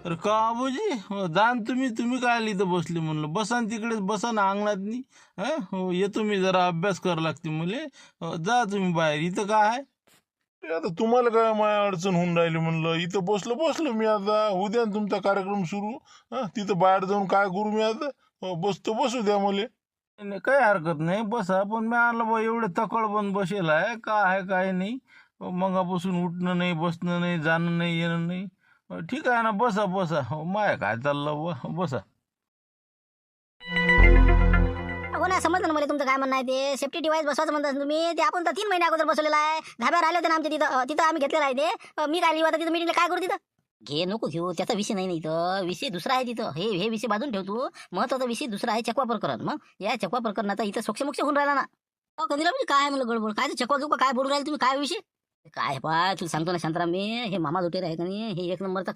अरे का आबूजी दान तुम्ही तुम्ही काय इथं बसले म्हणलं बसा न तिकडेच बसा ना अंगणात हो येतो मी जरा अभ्यास करावं लागते मुले जा तुम्ही बाहेर इथं काय आहे. ते आता तुम्हाला काय माझ्या अडचण होऊन राहिली म्हणलं, इथं बसलो बसलो मी आता. उद्या न तुमचा कार्यक्रम सुरू. तिथं बाहेर जाऊन काय करू मी आता. बसतो बसू द्या मले. नाही काही हरकत नाही बसा पण मी आणलं बा एवढे तकड बन बसेल आहे का आहे काय नाही मगापासून उठणं नाही बसणं नाही जाणं नाही येणं नाही ठीक आहे ना बसा बसा हो माय काय चाललं बसा. हो ना, समजलं ना मला तुमचं काय म्हणणं आहे. ते सेफ्टी डिवाइस बसवायचं म्हणतात ना तुम्ही. ते आपण तर 3 महिने अगोदर बसवलेलं आहे. धाब्यावर आले होते ना आमच्या तिथं तिथं आम्ही घेतलेलं आहे ते. मी काय लिहू आता तिथं मीटिंगला काय करू तिथं. घे नको घेऊ, त्याचा विषय नाही ना इथं. विषय दुसरा आहे तिथं. हे विषय बाजून ठेव तू. महत्वाचा विषय दुसरा आहे, चकवा प्रकरण. मग या चकवा प्रकरणाचा इथं सोक्षमोक्ष होऊन राहिला ना. कंदिला म्हणजे काय म्हणलं गडबड काय ते चकवा घेऊ काय बोलून राहिले तुम्ही काय विषय. काय पाय तुला सांगतो ना शांताराम, मी हे मामा जोटेर आहे का नाही, हे एक नंबरचा